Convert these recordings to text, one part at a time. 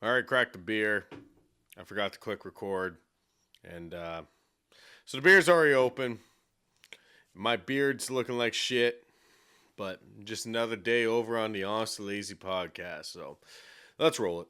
All right, crack the beer. I forgot to click record. And so the beer's already open. My beard's looking like shit. But just another day over on the Honestly Lazy podcast. So let's roll it.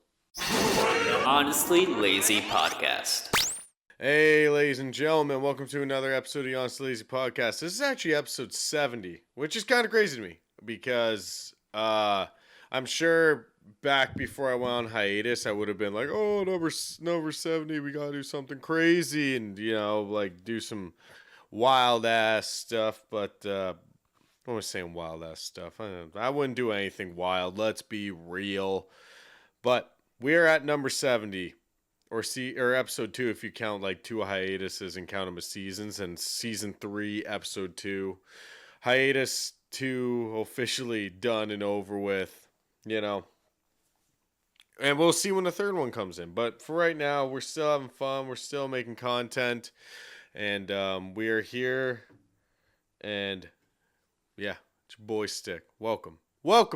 Honestly Lazy Podcast. Hey, ladies and gentlemen, welcome to another episode of the Honestly Lazy podcast. This is actually episode 70, which is kind of crazy to me because I'm sure back before I went on hiatus, I would have been like, oh, number 70, we got to do something crazy and, like do some wild ass stuff. But what was saying wild ass stuff? I wouldn't do anything wild. Let's be real. But we're at number 70. Or episode 2 if you count like 2 hiatuses and count them as seasons, and season 3 episode 2 hiatus 2 officially done and over with, and we'll see when the third one comes in. But for right now, we're still having fun, we're still making content, and we are here. And yeah, it's your boy Stick. Welcome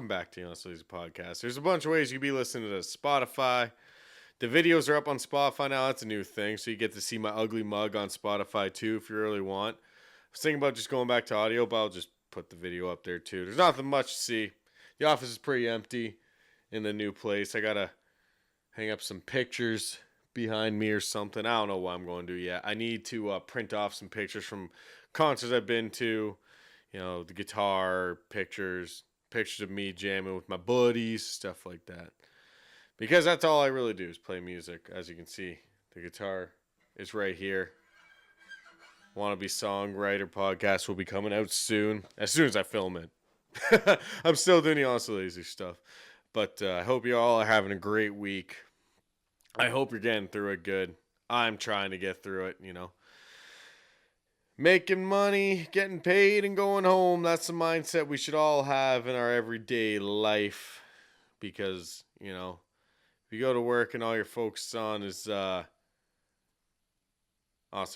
back to the Honestly Lazy Podcast. There's a bunch of ways you can be listening to Spotify. The videos are up on Spotify now. That's a new thing. So you get to see my ugly mug on Spotify too if you really want. I was thinking about just going back to audio, but I'll just put the video up there too. There's nothing much to see. The office is pretty empty in the new place. I got to hang up some pictures behind me or something. I don't know what I'm going to do yet. I need to print off some pictures from concerts I've been to. The guitar, pictures of me jamming with my buddies, stuff like that. Because that's all I really do is play music. As you can see, the guitar is right here. Wannabe Songwriter podcast will be coming out soon as I film it. I'm still doing the Honestly Lazy stuff. But I hope you all are having a great week. I hope you're getting through it good. I'm trying to get through it, Making money, getting paid, and going home. That's the mindset we should all have in our everyday life. Because, if you go to work and all you're focused on is, honestly,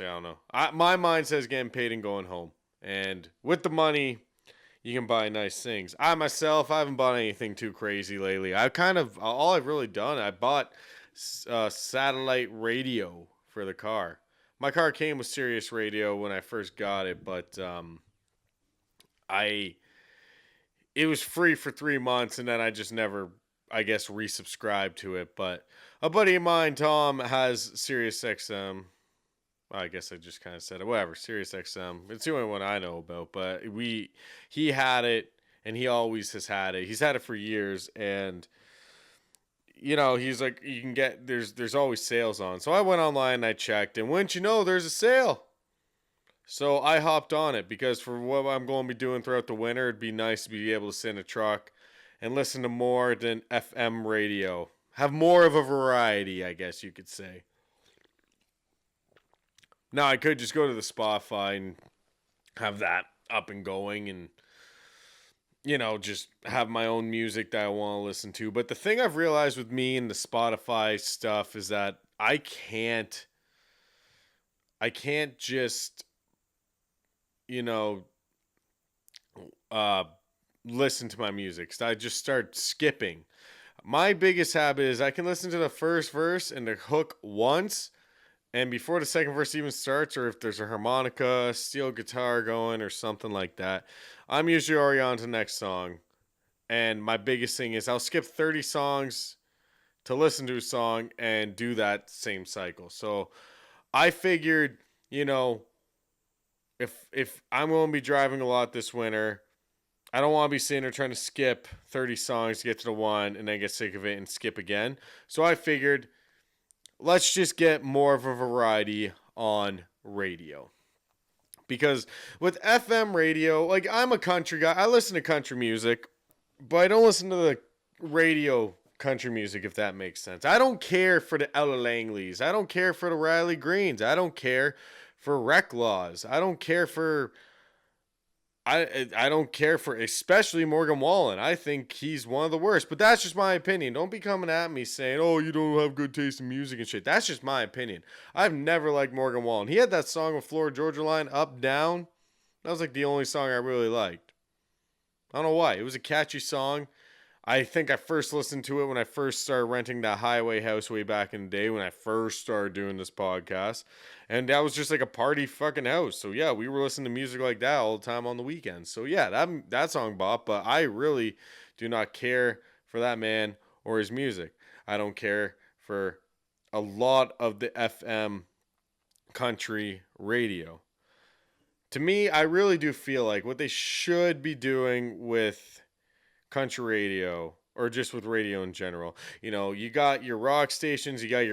I don't know. My mind says getting paid and going home. And with the money, you can buy nice things. I haven't bought anything too crazy lately. All I've really done, I bought satellite radio for the car. My car came with Sirius radio when I first got it, but it was free for 3 months, and then I just never, I guess, resubscribe to it. But a buddy of mine, Tom, has Sirius XM. Well, I guess I just kind of said it. Whatever, Sirius XM. It's the only one I know about. But he had it, and he always has had it. He's had it for years, and he's like, you can get there's always sales on. So I went online and I checked, and wouldn't you know, there's a sale. So I hopped on it because for what I'm going to be doing throughout the winter, it'd be nice to be able to sit in a truck and listen to more than FM radio. Have more of a variety, I guess you could say. Now, I could just go to the Spotify and have that up and going and, just have my own music that I want to listen to. But the thing I've realized with me and the Spotify stuff is that I can't just, listen to my music. So I just start skipping. My biggest habit is I can listen to the first verse and the hook once, and before the second verse even starts, or if there's a harmonica, steel guitar going, or something like that, I'm usually already on to the next song. And my biggest thing is I'll skip 30 songs to listen to a song and do that same cycle. So I figured, if I'm going to be driving a lot this winter, I don't want to be sitting there trying to skip 30 songs to get to the one and then get sick of it and skip again. So I figured, let's just get more of a variety on radio. Because with FM radio, like, I'm a country guy. I listen to country music, but I don't listen to the radio country music, if that makes sense. I don't care for the Ella Langleys. I don't care for the Riley Greens. I don't care for Rec Laws. I don't care for especially Morgan Wallen. I think he's one of the worst, but that's just my opinion. Don't be coming at me saying, oh, you don't have good taste in music and shit. That's just my opinion. I've never liked Morgan Wallen. He had that song with Florida Georgia Line, Up Down. That was like the only song I really liked. I don't know why. It was a catchy song. I think I first listened to it when I first started renting that highway house way back in the day when I first started doing this podcast. And that was just like a party fucking house. So yeah, we were listening to music like that all the time on the weekends. So yeah, that song bop, but I really do not care for that man or his music. I don't care for a lot of the FM country radio. To me, I really do feel like what they should be doing with country radio or just with radio in general. You know, you got your rock stations, you got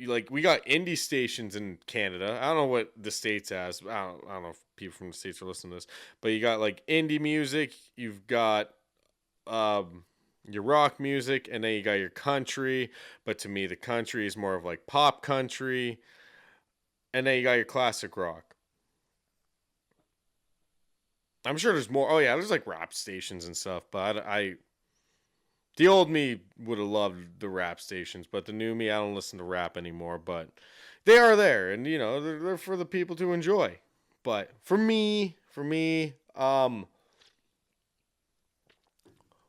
like we got indie stations in Canada. I don't know what the states has. I don't know if people from the states are listening to this, but you got like indie music, you've got your rock music, and then you got your country. But to me, the country is more of like pop country, and then you got your classic rock. I'm sure there's more. Oh yeah, there's like rap stations and stuff, but the old me would have loved the rap stations, but the new me, I don't listen to rap anymore. But they are there, and you know they're for the people to enjoy. But for me,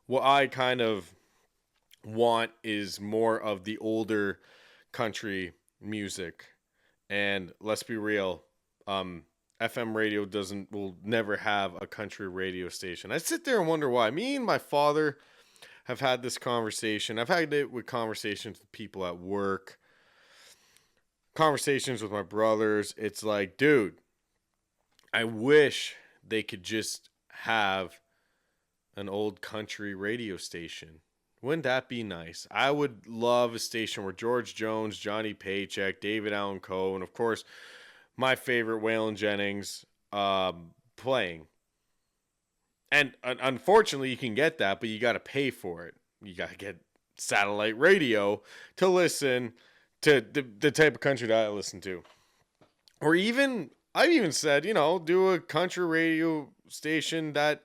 what I kind of want is more of the older country music. And let's be real, FM radio will never have a country radio station. I sit there and wonder why. Me and my father have had this conversation. I've had it with conversations with people at work, conversations with my brothers. It's like, dude, I wish they could just have an old country radio station. Wouldn't that be nice? I would love a station where George Jones, Johnny Paycheck, David Allan Coe, and of course, my favorite Waylon Jennings playing. And unfortunately, you can get that, but you got to pay for it. You got to get satellite radio to listen to the type of country that I listen to. Or even, I've even said, you know, do a country radio station that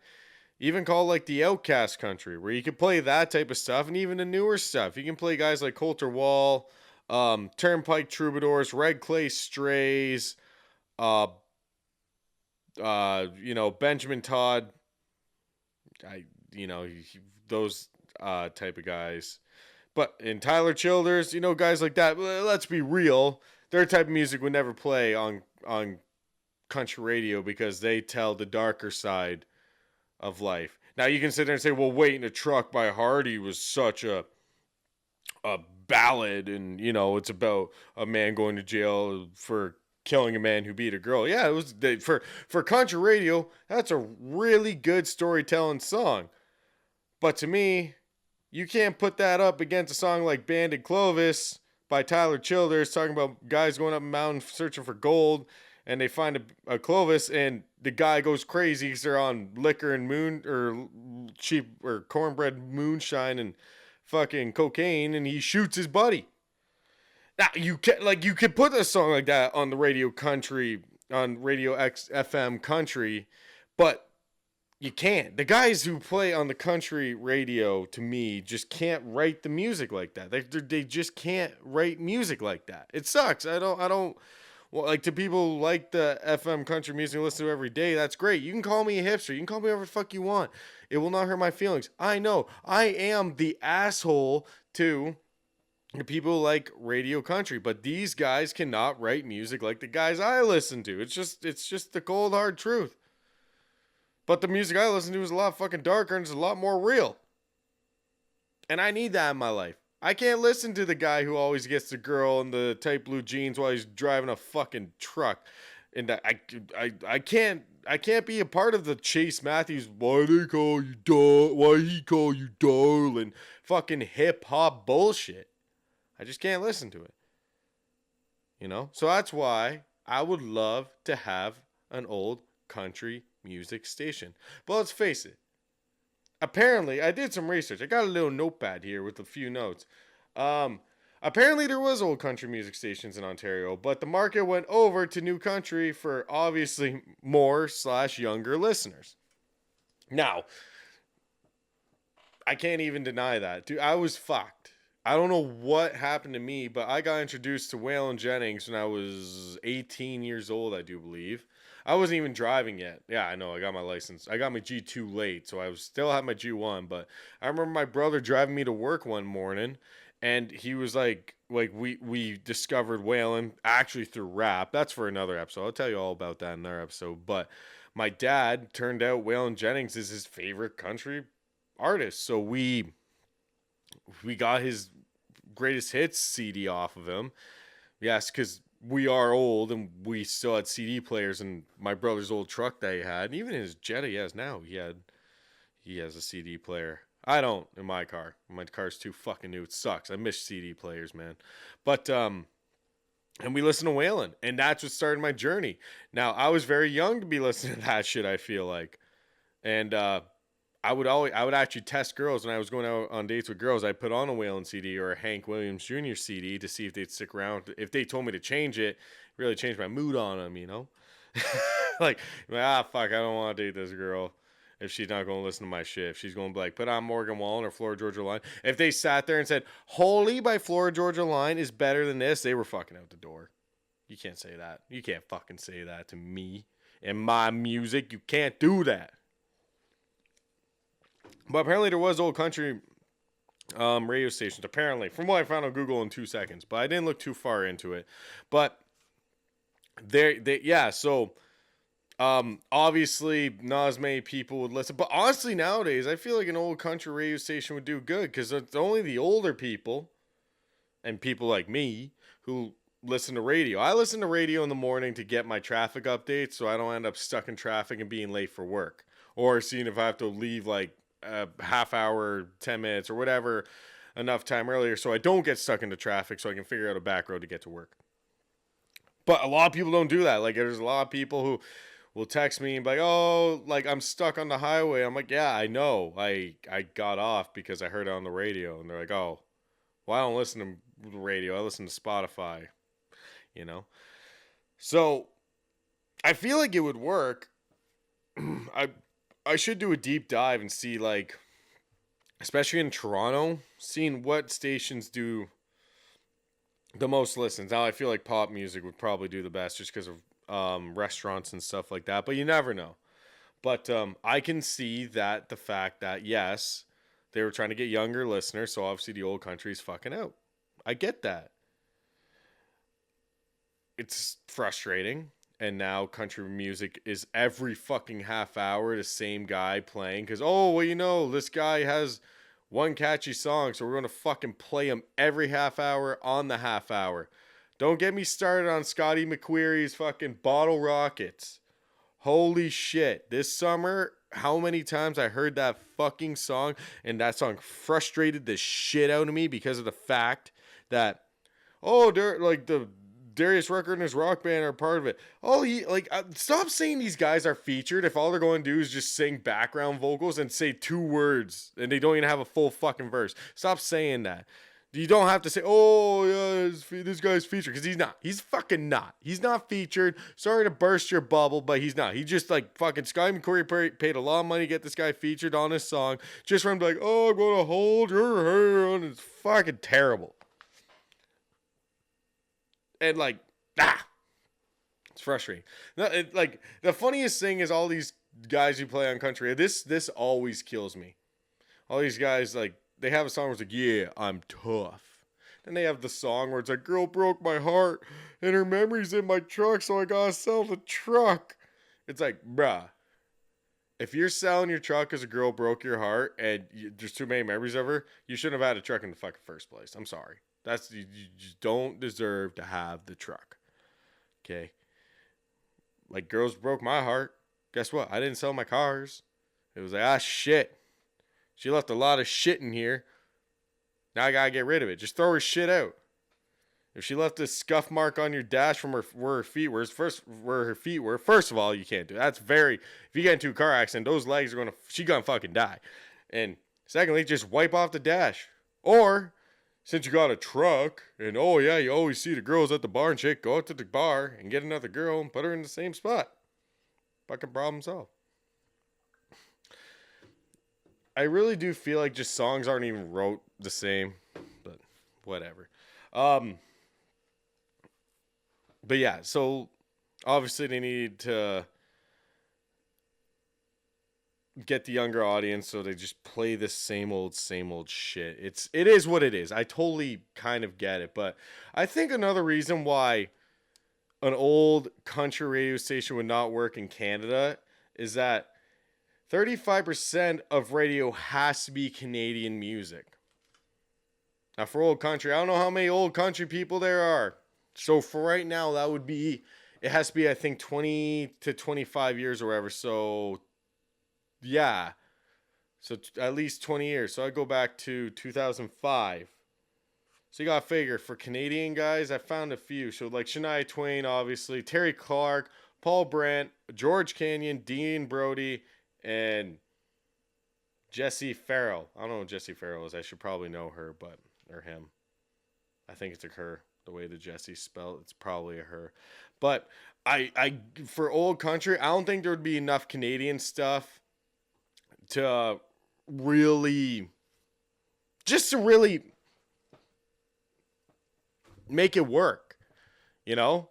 even called like the Outcast Country, where you can play that type of stuff and even the newer stuff. You can play guys like Colter Wall, Turnpike Troubadours, Red Clay Strays, you know, Benjamin Todd, those type of guys. But in Tyler Childers, you know, guys like that, let's be real, their type of music would never play on country radio because they tell the darker side of life. Now you can sit there and say, well, Wait in a Truck by Hardy was such a ballad, and you know, it's about a man going to jail for killing a man who beat a girl. Yeah, it was for country radio, that's a really good storytelling song. But to me, you can't put that up against a song like Banded Clovis by Tyler Childers, talking about guys going up a mountain searching for gold, and they find a Clovis, and the guy goes crazy because they're on liquor and cheap or cornbread moonshine and fucking cocaine, and he shoots his buddy. Now you could put a song like that on the radio country, on Radio X FM country, but you can't. The guys who play on the country radio, to me, just can't write the music like that. They just can't write music like that. It sucks. I don't. Well, like, to people like the FM country music I listen to every day, that's great. You can call me a hipster. You can call me whatever the fuck you want. It will not hurt my feelings. I know. I am the asshole to the people like radio country, but these guys cannot write music like the guys I listen to. It's just the cold, hard truth. But the music I listen to is a lot fucking darker and it's a lot more real. And I need that in my life. I can't listen to the guy who always gets the girl in the tight blue jeans while he's driving a fucking truck. And I can't be a part of the Chase Matthews, why he call you darling, fucking hip hop bullshit. I just can't listen to it. You know? So that's why I would love to have an old country music station. But let's face it. Apparently, I did some research. I got a little notepad here with a few notes. Apparently, there was old country music stations in Ontario, but the market went over to new country for obviously more/younger listeners. Now, I can't even deny that. Dude, I was fucked. I don't know what happened to me, but I got introduced to Waylon Jennings when I was 18 years old, I do believe. I wasn't even driving yet. Yeah, I know. I got my license. I got my G2 late, so I was still had my G1. But I remember my brother driving me to work one morning, and he was like we discovered Waylon actually through rap. That's for another episode. I'll tell you all about that in another episode. But my dad turned out Waylon Jennings is his favorite country artist, so we got his greatest hits CD off of him. Yes, because we are old and we still had CD players. And my brother's old truck that he had, and even his Jetta he has now, he has a CD player. I don't in my car. My car's too fucking new. It sucks. I miss CD players, man. But and we listened to Waylon, and that's what started my journey. Now I was very young to be listening to that shit. I feel like, and I would actually test girls when I was going out on dates with girls. I'd put on a Waylon CD or a Hank Williams Jr. CD to see if they'd stick around. If they told me to change it, really changed my mood on them, you know? Like, fuck, I don't want to date this girl if she's not going to listen to my shit. If she's going to be like, put on Morgan Wallen or Florida Georgia Line. If they sat there and said, Holy by Florida Georgia Line is better than this, they were fucking out the door. You can't say that. You can't fucking say that to me and my music. You can't do that. But apparently there was old country radio stations. Apparently, from what I found on Google in 2 seconds, but I didn't look too far into it. But yeah. So obviously, not as many people would listen. But honestly, nowadays, I feel like an old country radio station would do good because it's only the older people and people like me who listen to radio. I listen to radio in the morning to get my traffic updates, so I don't end up stuck in traffic and being late for work, or seeing if I have to leave like a half hour, 10 minutes or whatever, enough time earlier so I don't get stuck into traffic so I can figure out a back road to get to work. But a lot of people don't do that. Like, there's a lot of people who will text me and be like, oh, like, I'm stuck on the highway. I'm like, yeah, I know. I got off because I heard it on the radio. And they're like, oh, well, I don't listen to the radio. I listen to Spotify, you know? So I feel like it would work. I should do a deep dive and see, like, especially in Toronto, seeing what stations do the most listens. Now, I feel like pop music would probably do the best just because of restaurants and stuff like that, but you never know. But I can see that the fact that, yes, they were trying to get younger listeners, so obviously the old country is fucking out. I get that. It's frustrating. And now country music is every fucking half hour the same guy playing. Because, oh, well, you know, this guy has one catchy song, so we're going to fucking play him every half hour on the half hour. Don't get me started on Scotty McQuarrie's fucking Bottle Rockets. Holy shit. This summer, how many times I heard that fucking song, and that song frustrated the shit out of me because of the fact that, oh, they're like the Darius Rucker and his rock band are part of it. Oh, stop saying these guys are featured if all they're going to do is just sing background vocals and say 2 words and they don't even have a full fucking verse. Stop saying that. You don't have to say, oh, yeah, this guy's featured, because he's not. He's fucking not. He's not featured. Sorry to burst your bubble, but he's not. He just, like, fucking Scotty McQuarrie paid a lot of money to get this guy featured on his song just for him to be like, oh, I'm going to hold your hand. It's fucking terrible. And like, it's frustrating. Like, the funniest thing is all these guys who play on country. This always kills me. All these guys, like, they have a song where it's like, yeah, I'm tough. Then they have the song where it's like, girl broke my heart and her memory's in my truck, so I gotta sell the truck. It's like, bruh, if you're selling your truck because a girl broke your heart and there's too many memories of her, you shouldn't have had a truck in the fucking first place. I'm sorry. You just don't deserve to have the truck. Okay? Like, girls broke my heart. Guess what? I didn't sell my cars. It was like, shit. She left a lot of shit in here. Now I gotta get rid of it. Just throw her shit out. If she left a scuff mark on your dash from where her feet were, first of all, you can't do it. That's if you get into a car accident, those legs are she gonna fucking die. And secondly, just wipe off the dash. Or, since you got a truck, and oh yeah, you always see the girls at the bar and shit, go out to the bar and get another girl and put her in the same spot. Fucking problem solved. I really do feel like just songs aren't even wrote the same. But whatever. But yeah, so obviously they need to get the younger audience, so they just play the same old shit. It is what it is. I totally kind of get it, but I think another reason why an old country radio station would not work in Canada is that 35% of radio has to be Canadian music. Now, for old country, I don't know how many old country people there are. So, for right now, it has to be, I think, 20 to 25 years or whatever. So, yeah. So, at least 20 years. So, I go back to 2005. So, you got to figure, for Canadian guys, I found a few. So, like Shania Twain, obviously, Terry Clark, Paul Brandt, George Canyon, Dean Brody, and Jessie Farrell. I don't know who Jessie Farrell is. I should probably know her, or him. I think it's a her. The way the Jessie spelled, it's probably a her. But I for old country, I don't think there would be enough Canadian stuff to really make it work. You know?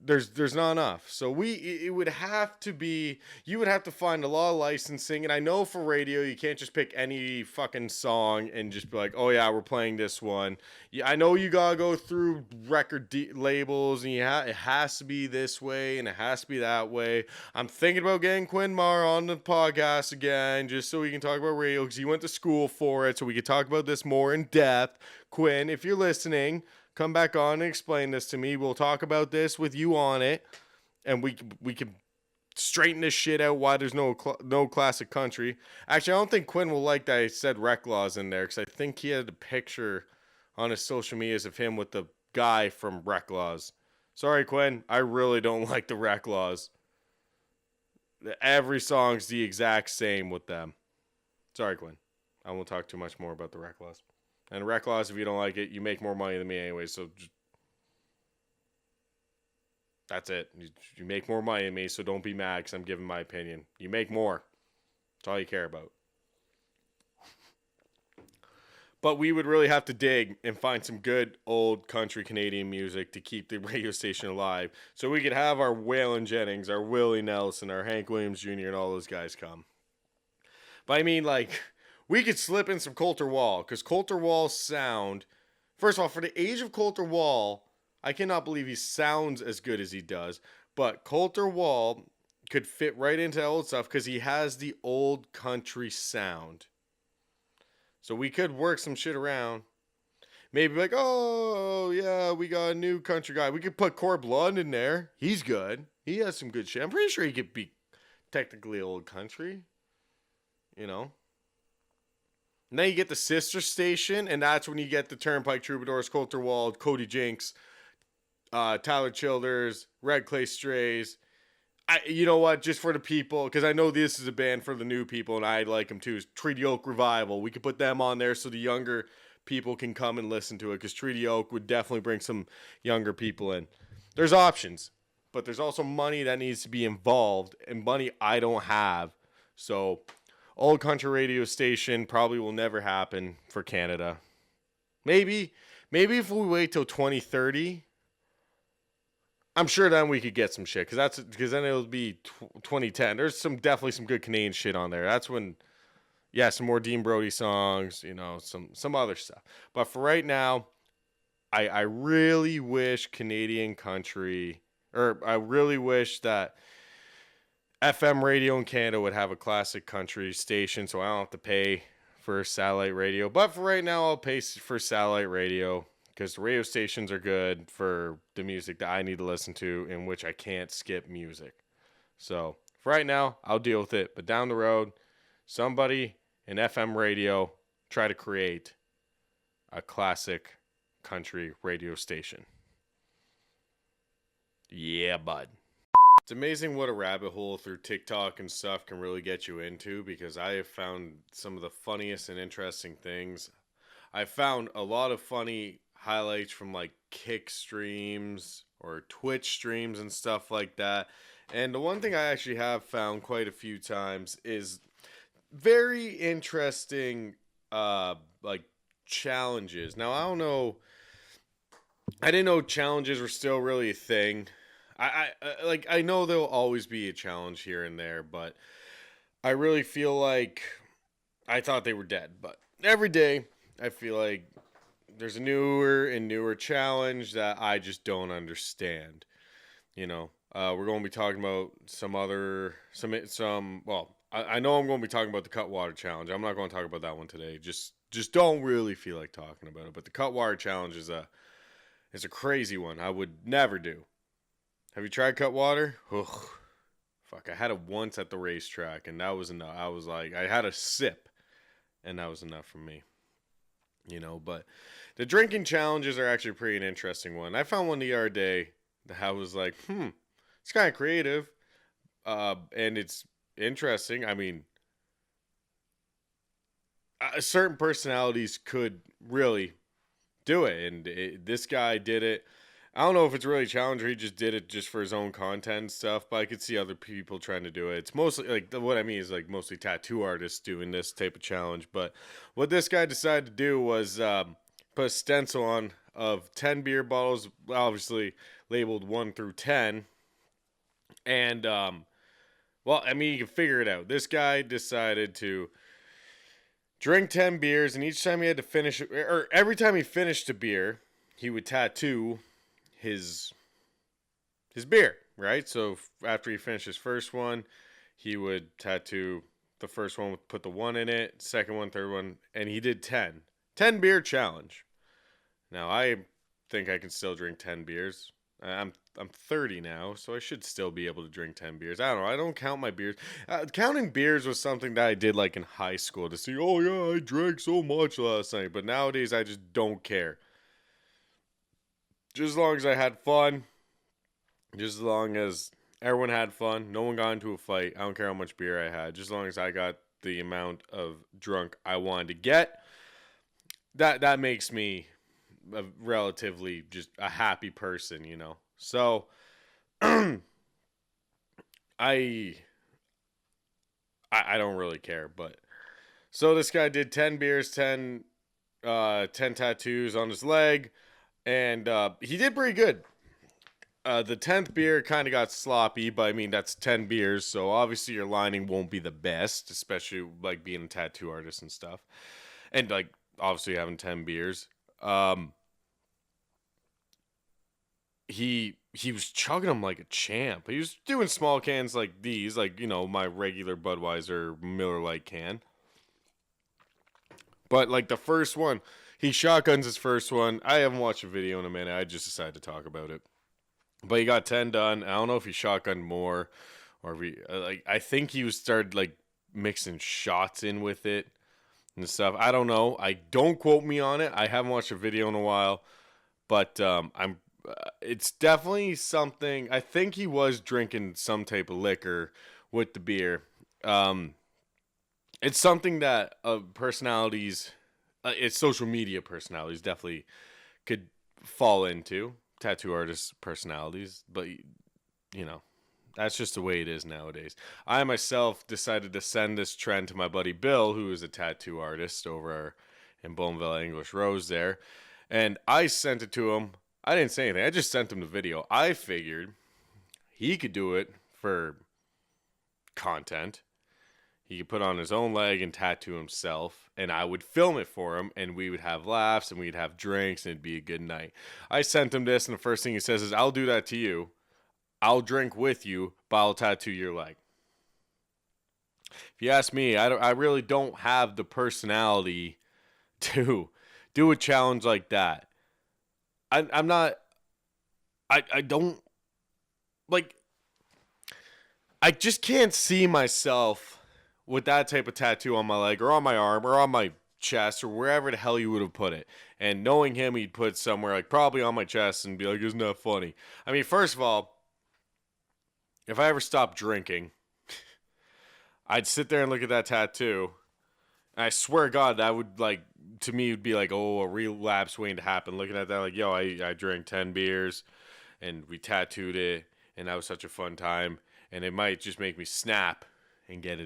There's not enough. So it would have to be, you would have to find a lot of licensing. And I know for radio, you can't just pick any fucking song and just be like, oh yeah, we're playing this one. Yeah, I know you gotta go through record labels and it has to be this way and it has to be that way. I'm thinking about getting Quinn Marr on the podcast again, just so we can talk about radio, because he went to school for it, so we could talk about this more in depth. Quinn, if you're listening, come back on and explain this to me. We'll talk about this with you on it, and we can straighten this shit out. Why there's no classic country. Actually, I don't think Quinn will like that I said Wreck Laws in there, because I think he had a picture on his social medias of him with the guy from Wreck Laws. Sorry, Quinn. I really don't like the Wreck Laws. Every song's the exact same with them. Sorry, Quinn. I won't talk too much more about the Wreck Laws. And Wreck Laws, if you don't like it, you make more money than me anyway, so that's it. You make more money than me, so don't be mad because I'm giving my opinion. You make more. That's all you care about. But we would really have to dig and find some good old country Canadian music to keep the radio station alive, so we could have our Waylon Jennings, our Willie Nelson, our Hank Williams Jr., and all those guys come. But I mean, like, we could slip in some Colter Wall, because Colter Wall's sound, first of all, for the age of Colter Wall, I cannot believe he sounds as good as he does, but Colter Wall could fit right into old stuff because he has the old country sound. So we could work some shit around. Maybe like, oh, yeah, we got a new country guy. We could put Corb Lund in there. He's good. He has some good shit. I'm pretty sure he could be technically old country. You know? And then you get the sister station, and that's when you get the Turnpike Troubadours, Colter Wall, Cody Jinks, Tyler Childers, Red Clay Strays. You know what? Just for the people, because I know this is a band for the new people, and I like them too. Is Treaty Oak Revival. We could put them on there so the younger people can come and listen to it, because Treaty Oak would definitely bring some younger people in. There's options, but there's also money that needs to be involved, and money I don't have. So old country radio station probably will never happen for Canada. Maybe if we wait till 2030, I'm sure then we could get some shit, because then it'll be 2010. There's definitely some good Canadian shit on there. That's when, yeah, some more Dean Brody songs, you know, some other stuff. But for right now, I really wish Canadian country, or I really wish that FM radio in Canada would have a classic country station, so I don't have to pay for satellite radio. But for right now, I'll pay for satellite radio, because the radio stations are good for the music that I need to listen to, in which I can't skip music. So for right now, I'll deal with it. But down the road, somebody in FM radio try to create a classic country radio station. Yeah, bud. It's amazing what a rabbit hole through TikTok and stuff can really get you into, because I have found some of the funniest and interesting things. I found a lot of funny highlights from like Kick streams or Twitch streams and stuff like that. And the one thing I actually have found quite a few times is very interesting like challenges. Now, I don't know. I didn't know challenges were still really a thing. I know there'll always be a challenge here and there, but I really feel like I thought they were dead. But every day, I feel like there's a newer and newer challenge that I just don't understand. We're going to be talking about I know I'm going to be talking about the cut water challenge. I'm not going to talk about that one today. Just don't really feel like talking about it. But the cut water challenge is a crazy one. I would never do. Have you tried cut water? Ugh. Fuck, I had it once at the racetrack, and that was enough. I was like, I had a sip, and that was enough for me. But the drinking challenges are actually pretty an interesting one. I found one the other day that I was like, it's kind of creative, and it's interesting. I mean, certain personalities could really do it, and this guy did it. I don't know if it's really a challenge or he just did it just for his own content and stuff, but I could see other people trying to do it. It's mostly, like, what I mean is, like, mostly tattoo artists doing this type of challenge, but what this guy decided to do was put a stencil on of 10 beer bottles, obviously labeled 1 through 10, and, you can figure it out. This guy decided to drink 10 beers, and each time he had to finish, or every time he finished a beer, he would tattoo his beer, right? So after he finished his first one, he would tattoo the first one, put the 1 in it, second one, third one, and he did 10 beer challenge. Now I think I can still drink 10 beers. I'm 30 now, so I should still be able to drink 10 beers. I don't know. I don't count my beers. Counting beers was something that I did like in high school to see, oh yeah, I drank so much last night. But nowadays I just don't care. Just as long as I had fun, just as long as everyone had fun, no one got into a fight, I don't care how much beer I had, just as long as I got the amount of drunk I wanted to get, that makes me a relatively just a happy person, So, I don't really care, but so this guy did 10 beers, 10 tattoos on his leg, and he did pretty good. The 10th beer kind of got sloppy, but I mean, that's 10 beers, so obviously your lining won't be the best, especially like being a tattoo artist and stuff. And like, obviously having 10 beers. He was chugging them like a champ. He was doing small cans like these, like, my regular Budweiser Miller Lite can. But like the first one, he shotguns his first one. I haven't watched a video in a minute. I just decided to talk about it. But he got 10 done. I don't know if he shotgunned more or if he, I think he started like mixing shots in with it and stuff. I don't know. Don't quote me on it. I haven't watched a video in a while, but it's definitely something. I think he was drinking some type of liquor with the beer. It's something that personalities, it's social media personalities definitely could fall into, tattoo artists' personalities, but that's just the way it is nowadays. I myself decided to send this trend to my buddy Bill, who is a tattoo artist over in Bowmanville, English Rose there, and I sent it to him. I didn't say anything. I just sent him the video. I figured he could do it for content. He could put on his own leg and tattoo himself, and I would film it for him, and we would have laughs, and we'd have drinks, and it'd be a good night. I sent him this, and the first thing he says is, I'll do that to you. I'll drink with you, but I'll tattoo your leg. If you ask me, I really don't have the personality to do a challenge like that. I'm not, I don't, like, I just can't see myself with that type of tattoo on my leg or on my arm or on my chest or wherever the hell you would have put it. And knowing him, he'd put it somewhere, like probably on my chest, and be like, isn't that funny? I mean, first of all, if I ever stopped drinking, I'd sit there and look at that tattoo, and I swear to God, that would, like, to me, would be like, oh, a relapse waiting to happen. Looking at that, like, yo, I drank 10 beers, and we tattooed it, and that was such a fun time, and it might just make me snap and get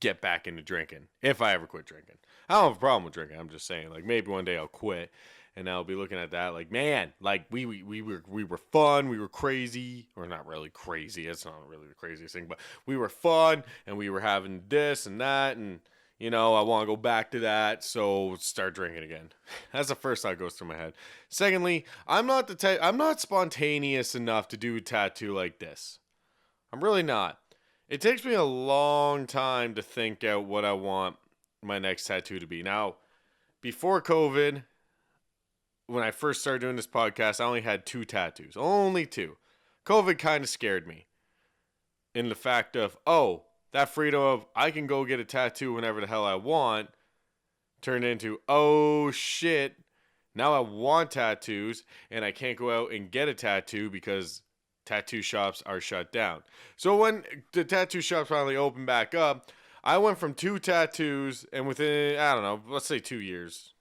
get back into drinking if I ever quit drinking. I don't have a problem with drinking. I'm just saying, like, maybe one day I'll quit and I'll be looking at that like, man, like we were fun, we were crazy, or not really crazy. It's not really the craziest thing, but we were fun and we were having this and that, and you know, I want to go back to that, so start drinking again. That's the first thought that goes through my head. Secondly, I'm not spontaneous enough to do a tattoo like this. I'm really not. It takes me a long time to think out what I want my next tattoo to be. Now, before COVID, when I first started doing this podcast, I only had 2 tattoos. Only 2. COVID kind of scared me. In the fact of, oh, that freedom of I can go get a tattoo whenever the hell I want turned into, oh shit, now I want tattoos and I can't go out and get a tattoo because tattoo shops are shut down. So when the tattoo shops finally opened back up, I went from 2 tattoos, and within, I don't know, let's say 2 years.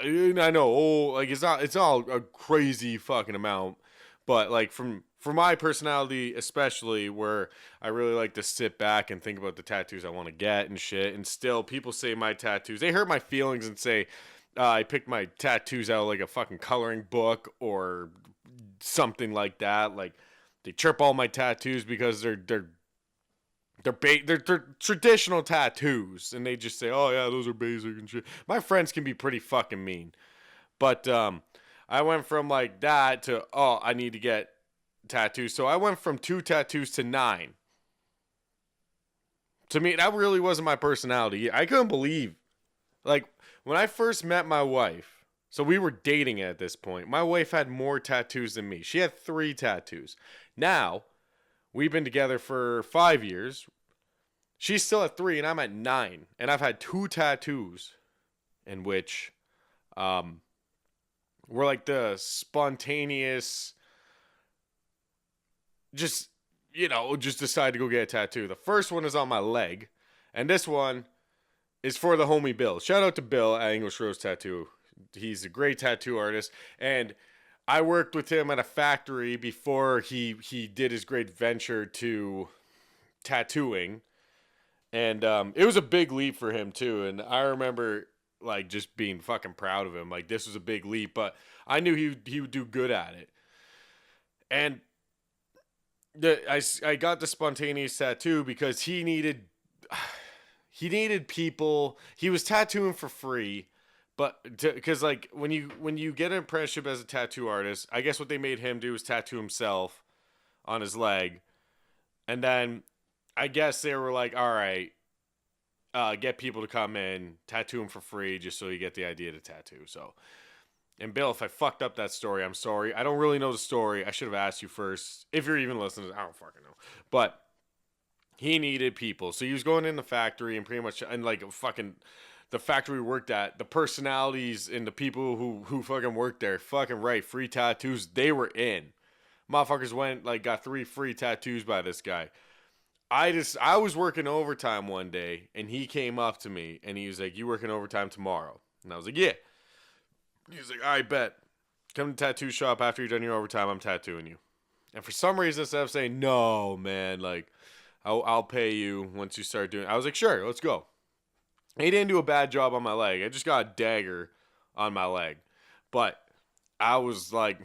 I know, like it's not a crazy fucking amount, but like for my personality especially, where I really like to sit back and think about the tattoos I want to get and shit, and still people say my tattoos, they hurt my feelings and say I picked my tattoos out of like a fucking coloring book or something like that. Like they chirp all my tattoos because they're traditional tattoos, and they just say, oh yeah, those are basic and shit. My friends can be pretty fucking mean. But I went from like that to, oh, I need to get tattoos. So I went from 2 tattoos to 9. To me, that really wasn't my personality. I couldn't believe, like, when I first met my wife, so we were dating at this point, my wife had more tattoos than me. She had 3 tattoos. Now, we've been together for 5 years. She's still at 3 and I'm at 9. And I've had 2 tattoos in which were like the spontaneous, just decide to go get a tattoo. The first one is on my leg, and this one is for the homie Bill. Shout out to Bill at English Rose Tattoo. He's a great tattoo artist, and I worked with him at a factory before he did his great venture to tattooing, and it was a big leap for him too. And I remember like just being fucking proud of him. Like this was a big leap, but I knew he would do good at it. And I got the spontaneous tattoo because he needed people. He was tattooing for free, but because like when you get an apprenticeship as a tattoo artist, I guess what they made him do was tattoo himself on his leg, and then I guess they were like, all right, get people to come in, tattoo him for free, just so you get the idea to tattoo. So, and Bill, if I fucked up that story, I'm sorry. I don't really know the story. I should have asked you first. If you're even listening, I don't fucking know. But he needed people. So he was going in the factory and pretty much, and like fucking, the factory we worked at, the personalities and the people who fucking worked there, fucking right, free tattoos, they were in. Motherfuckers went, like, got 3 free tattoos by this guy. I was working overtime one day, and he came up to me, and he was like, you working overtime tomorrow? And I was like, yeah. He was like, I bet. Come to the tattoo shop after you're done your overtime, I'm tattooing you. And for some reason, instead of saying, no, man, like, I'll pay you once you start doing it, I was like, sure, let's go. He didn't do a bad job on my leg. I just got a dagger on my leg. But I was like,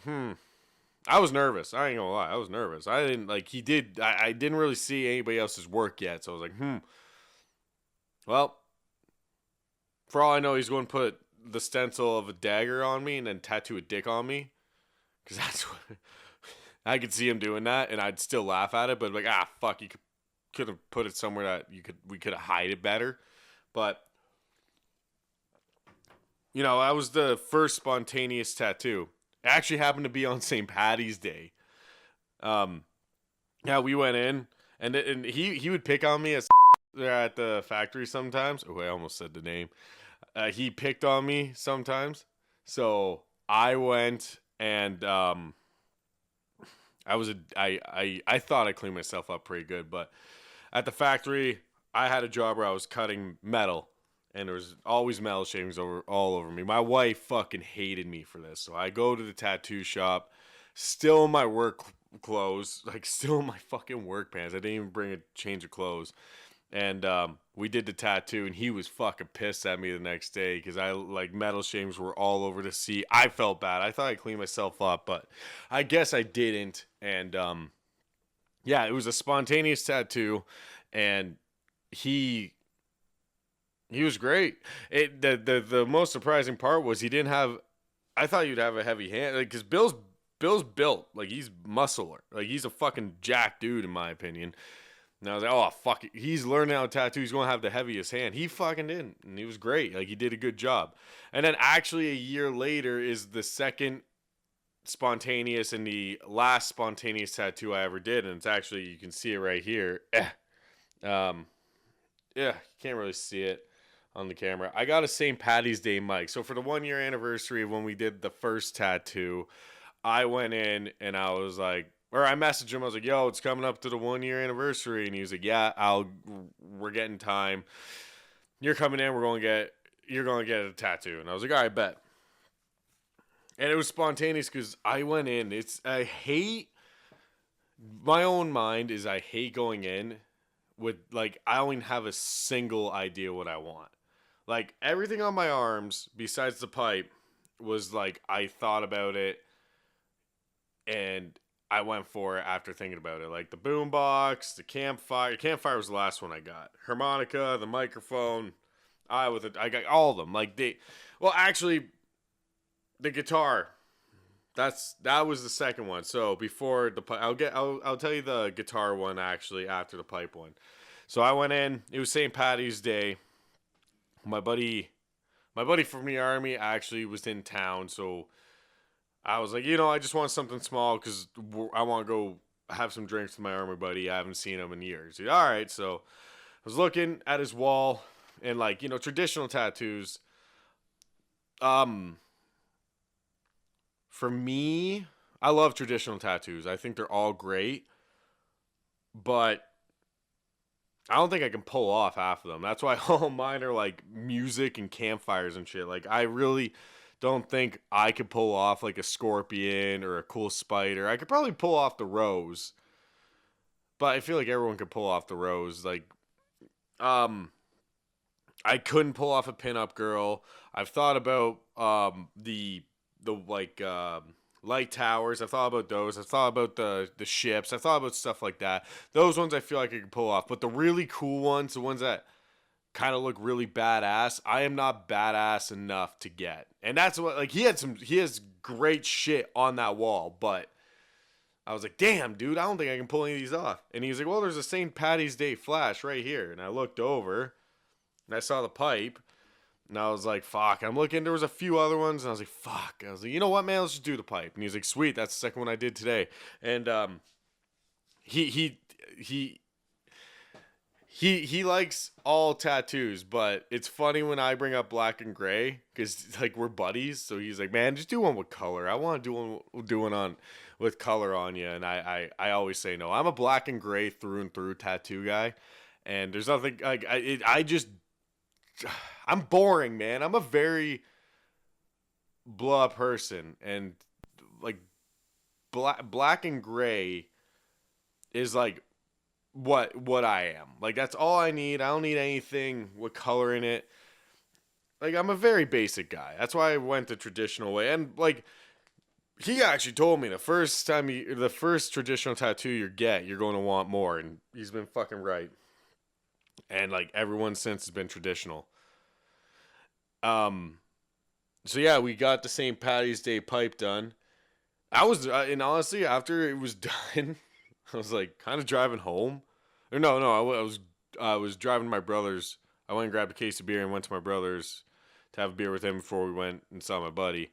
I was nervous. I ain't gonna lie. I was nervous. I didn't, like, I didn't really see anybody else's work yet. So I was like, Well, for all I know, he's going to put the stencil of a dagger on me and then tattoo a dick on me. Because that's what, I could see him doing that, and I'd still laugh at it. But like, fuck, you could have put it somewhere that we could have hide it better. But, you know, that was the first spontaneous tattoo. It actually happened to be on St. Patty's Day. Yeah, we went in, and he would pick on me at the factory sometimes. Oh, I almost said the name. He picked on me sometimes. So I went and I thought I cleaned myself up pretty good, but at the factory, I had a job where I was cutting metal, and there was always metal shavings all over me. My wife fucking hated me for this. So I go to the tattoo shop, still in my work clothes, like still in my fucking work pants. I didn't even bring a change of clothes. And we did the tattoo, and he was fucking pissed at me the next day because I like metal shames were all over the seat. I felt bad. I thought I cleaned myself up, but I guess I didn't. And yeah, it was a spontaneous tattoo, and he he was great. The most surprising part was he didn't have. I thought you'd have a heavy hand, like, because Bill's built like he's muscular, like he's a fucking jack dude in my opinion. And I was like, oh fuck it. He's learning how to tattoo. He's gonna have the heaviest hand. He fucking didn't, and he was great. Like he did a good job. And then actually a year later is the second spontaneous and the last spontaneous tattoo I ever did, and it's actually you can see it right here. Um, yeah, you can't really see it on the camera. I got a St. Patty's Day mic. So for the 1 year anniversary of when we did the first tattoo, I went in and I was like, or I messaged him. I was like, "Yo, it's coming up to the 1 year anniversary," and he was like, "Yeah, we're getting time. You're coming in. You're gonna get a tattoo." And I was like, "All right, bet." And it was spontaneous because I went in. My own mind is I hate going in with like I don't even have a single idea what I want. Like everything on my arms besides the pipe was like I thought about it and I went for it after thinking about it. Like the boombox, the campfire. The campfire was the last one I got. Harmonica, the microphone. I got all of them. Like actually, the guitar. That was the second one. So before the pipe, I'll tell you the guitar one actually after the pipe one. So I went in. It was St. Patty's Day. My buddy from the army actually was in town, so I was like, I just want something small because I want to go have some drinks with my army buddy. I haven't seen him in years. All right, so I was looking at his wall and like traditional tattoos. For me, I love traditional tattoos. I think they're all great, but I don't think I can pull off half of them. That's why all mine are like music and campfires and shit. Like I really don't think I could pull off like a scorpion or a cool spider. I could probably pull off the rose, but I feel like everyone could pull off the rose. Like, I couldn't pull off a pinup girl. I've thought about the like light towers. I've thought about those. I've thought about the ships. I've thought about stuff like that. Those ones I feel like I could pull off. But the really cool ones, the ones that kind of look really badass, I am not badass enough to get. And that's what like he has great shit on that wall, but I was like, damn, dude, I don't think I can pull any of these off. And he was like, well, there's a St. Patty's Day flash right here. And I looked over and I saw the pipe. And I was like, fuck. I'm looking. There was a few other ones. And I was like, fuck. I was like, you know what, man? Let's just do the pipe. And he was like, sweet. That's the second one I did today. And he likes all tattoos, but it's funny when I bring up black and gray because like we're buddies. So he's like, man, just do one with color. I want to do one on with color on you. And I always say no. I'm a black and gray through and through tattoo guy. And there's nothing like I'm boring, man. I'm a very blah person, and like black and gray is like what I am. Like that's all I need. I don't need anything with color in it. Like I'm a very basic guy. That's why I went the traditional way. And like he actually told me the first traditional tattoo you're going to want more, and he's been fucking right. And like everyone since has been traditional. So yeah, we got the St. Patty's Day pipe done. And honestly, after it was done, I was like kind of driving home. Or no, I was driving to my brother's. I went and grabbed a case of beer and went to my brother's to have a beer with him before we went and saw my buddy.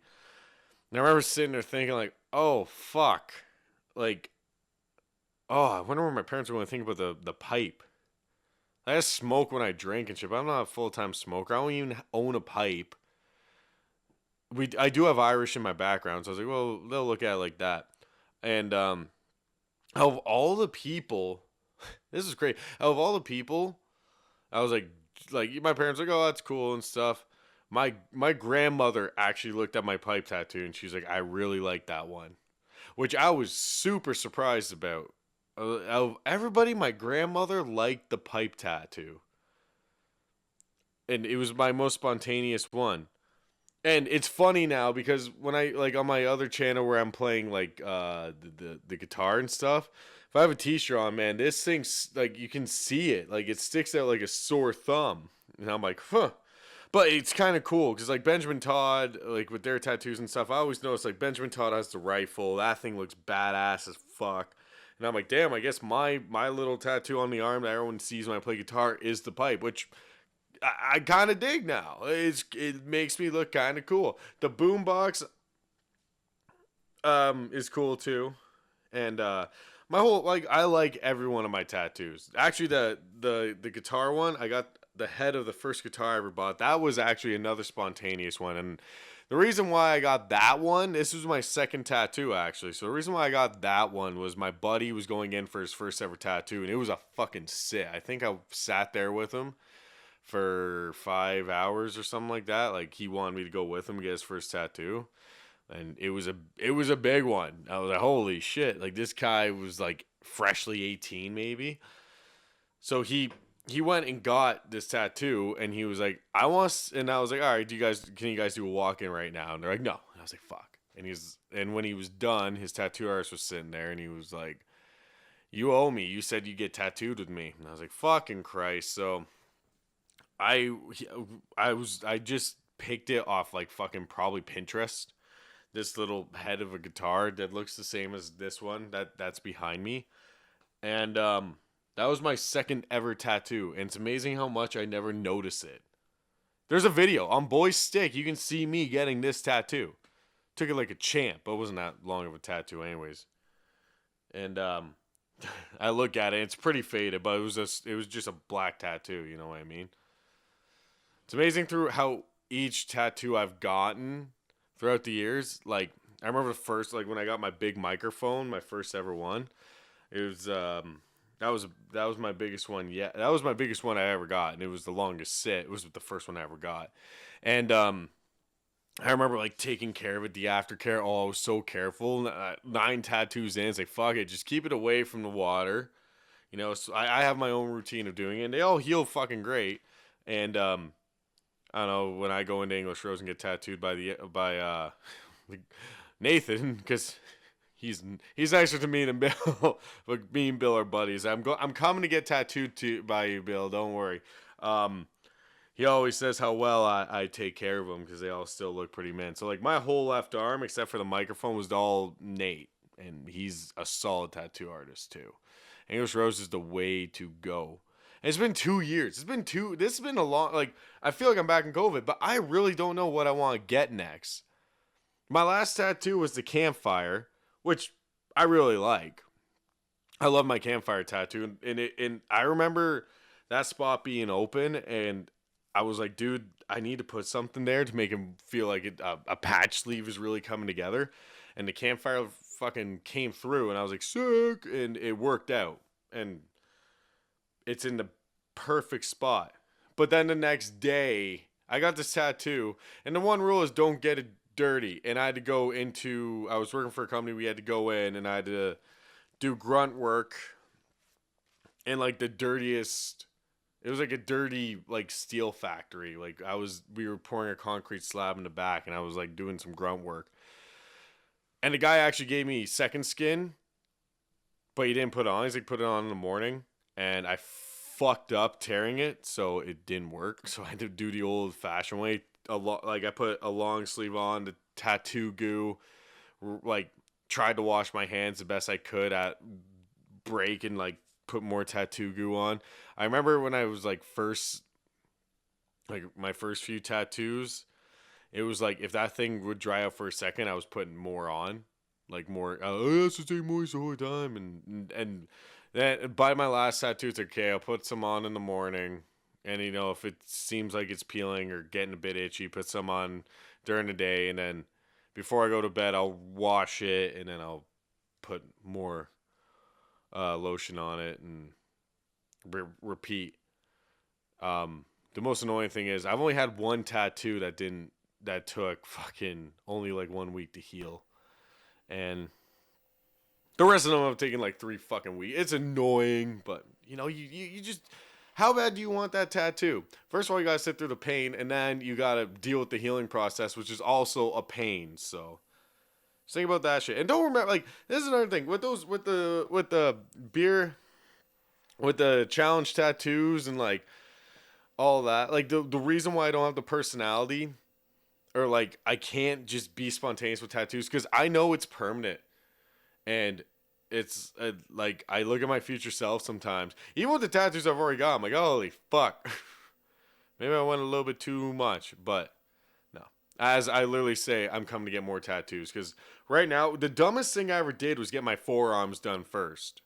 And I remember sitting there thinking like, oh fuck, like, oh, I wonder what my parents are going to think about the pipe. I just smoke when I drink and shit, but I'm not a full-time smoker. I don't even own a pipe. I do have Irish in my background, so I was like, well, they'll look at it like that. And out of all the people, this is great. Out of all the people, I was like my parents were like, oh, that's cool and stuff. My grandmother actually looked at my pipe tattoo and she's like, I really like that one, which I was super surprised about. everybody, my grandmother liked the pipe tattoo, and it was my most spontaneous one. And it's funny now because when I like on my other channel where I'm playing like the guitar and stuff, if I have a t-shirt on, man, this thing's like you can see it, like it sticks out like a sore thumb, and I'm like, huh. But it's kind of cool because like Benjamin Todd, like with their tattoos and stuff, I always notice like Benjamin Todd has the rifle. That thing looks badass as fuck. And I'm like, damn, I guess my little tattoo on the arm that everyone sees when I play guitar is the pipe, which I kind of dig now. It makes me look kind of cool. The boombox is cool too, and my whole like I like every one of my tattoos. Actually, the guitar one, I got the head of the first guitar I ever bought. That was actually another spontaneous one, and the reason why I got that one, this was my second tattoo actually. So the reason why I got that one was my buddy was going in for his first ever tattoo, and it was a fucking sit. I think I sat there with him for 5 hours or something like that. Like he wanted me to go with him to get his first tattoo, and it was a big one. I was like, holy shit! Like this guy was like freshly 18 maybe. So he went and got this tattoo, and he was like, I want, and I was like, all right, can you guys do a walk in right now? And they're like, no. And I was like, fuck. And when he was done, his tattoo artist was sitting there, and he was like, you owe me. You said you get tattooed with me. And I was like, fucking Christ. So I I just picked it off like fucking probably Pinterest. This little head of a guitar that looks the same as this one that's behind me, and that was my second ever tattoo. And it's amazing how much I never notice it. There's a video on BoyStick. You can see me getting this tattoo. Took it like a champ, but it wasn't that long of a tattoo, anyways. And I look at it, it's pretty faded, but it was just a black tattoo. You know what I mean? It's amazing through how each tattoo I've gotten throughout the years. Like I remember the first, like when I got my big microphone, my first ever one. It was that was my biggest one yet. That was my biggest one I ever got, and it was the longest sit. It was the first one I ever got, and I remember like taking care of it, the aftercare. Oh, I was so careful. 9 tattoos in, it's like fuck it, just keep it away from the water. You know, so I have my own routine of doing it, and they all heal fucking great. And I don't know, when I go into English Rose and get tattooed by Nathan, because he's nicer to me than Bill, but me and Bill are buddies. I'm coming to get tattooed by you, Bill. Don't worry. He always says how well I take care of them because they all still look pretty mint. So like my whole left arm, except for the microphone, was all Nate, and he's a solid tattoo artist too. English Rose is the way to go. And it's been 2 years. This has been a long, like, I feel like I'm back in COVID, but I really don't know what I want to get next. My last tattoo was the campfire, which I really like. I love my campfire tattoo. And I remember that spot being open, and I was like, dude, I need to put something there to make him feel like a patch sleeve is really coming together. And the campfire fucking came through, and I was like, sick, and it worked out. And it's in the perfect spot. But then the next day, I got this tattoo, and the one rule is don't get it dirty. And I was working for a company, we had to go in, and I had to do grunt work in like the dirtiest, it was like a dirty like steel factory. Like we were pouring a concrete slab in the back, and I was like doing some grunt work. And the guy actually gave me second skin, but he didn't put it on. He's like, put it on in the morning. And I fucked up tearing it, so it didn't work. So I had to do the old fashioned way. Like I put a long sleeve on, the tattoo goo, like tried to wash my hands the best I could at break, and like put more tattoo goo on. I remember when I was like my first few tattoos, it was like if that thing would dry out for a second, I was putting more on, like more. Oh, it has to stay moist the whole time, and then by my last tattoo, it's okay. I'll put some on in the morning, and you know if it seems like it's peeling or getting a bit itchy, put some on during the day, and then before I go to bed, I'll wash it, and then I'll put more lotion on it and repeat. The most annoying thing is I've only had one tattoo that took fucking only like 1 week to heal, and The rest of them have taken like 3 fucking weeks. It's annoying, but you just, how bad do you want that tattoo? First of all, you gotta sit through the pain, and then you gotta deal with the healing process, which is also a pain. So just think about that shit. And don't remember, like, this is another thing with the beer, with the challenge tattoos and like all that. Like the reason why I don't have the personality, or like I can't just be spontaneous with tattoos, because I know it's permanent. And it's like I look at my future self sometimes, even with the tattoos I've already got, I'm like, holy fuck. Maybe I went a little bit too much, but no. As I literally say, I'm coming to get more tattoos, because right now, the dumbest thing I ever did was get my forearms done first.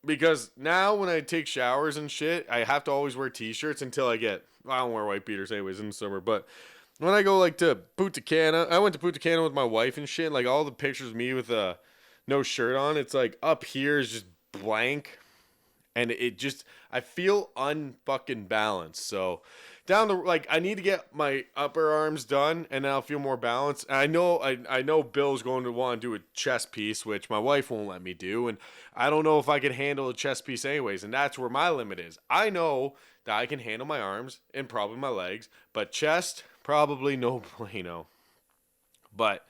Because now when I take showers and shit, I have to always wear t-shirts until I don't wear white beaters anyways in the summer, but when I go like to Punta Cana, I went to Punta Cana with my wife and shit, and like all the pictures of me with no shirt on, it's like up here is just blank, and it just, I feel unfucking balanced. So down the, like, I need to get my upper arms done, and then I'll feel more balanced. And I know Bill's going to want to do a chest piece, which my wife won't let me do, and I don't know if I can handle a chest piece anyways, and that's where my limit is. I know that I can handle my arms and probably my legs, but chest, probably no bueno. But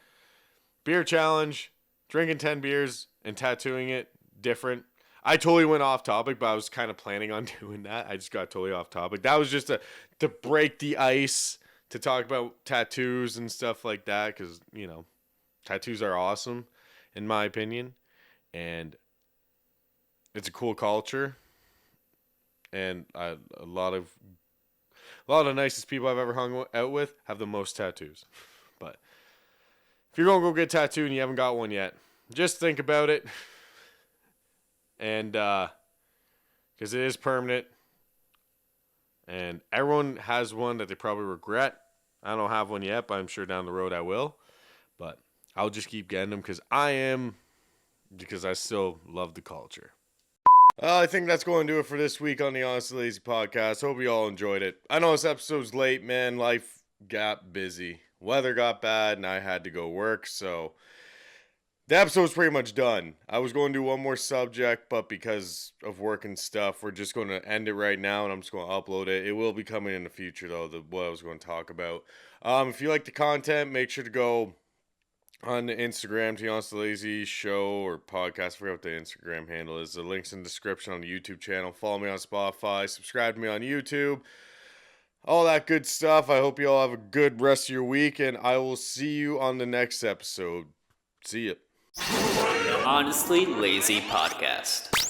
beer challenge, drinking 10 beers and tattooing it, different. I totally went off topic, but I was kind of planning on doing that. I just got totally off topic. That was just to break the ice, to talk about tattoos and stuff like that, because, tattoos are awesome, in my opinion. And it's a cool culture. And a lot of the nicest people I've ever hung out with have the most tattoos. But if you're going to go get tattooed and you haven't got one yet, just think about it. And because it is permanent. And everyone has one that they probably regret. I don't have one yet, but I'm sure down the road I will. But I'll just keep getting them because I still love the culture. I think that's going to do it for this week on the Honestly Lazy podcast. Hope you all enjoyed it. I know this episode's late, man. Life got busy. Weather got bad, and I had to go work, so the episode's pretty much done. I was going to do one more subject, but because of work and stuff, we're just going to end it right now, and I'm just going to upload it. It will be coming in the future, though, what I was going to talk about. If you like the content, make sure to go on the Instagram, to Honestly Lazy Show or podcast. I forget what the Instagram handle is. The link's in the description on the YouTube channel. Follow me on Spotify. Subscribe to me on YouTube. All that good stuff. I hope you all have a good rest of your week, and I will see you on the next episode. See ya. Honestly Lazy Podcast.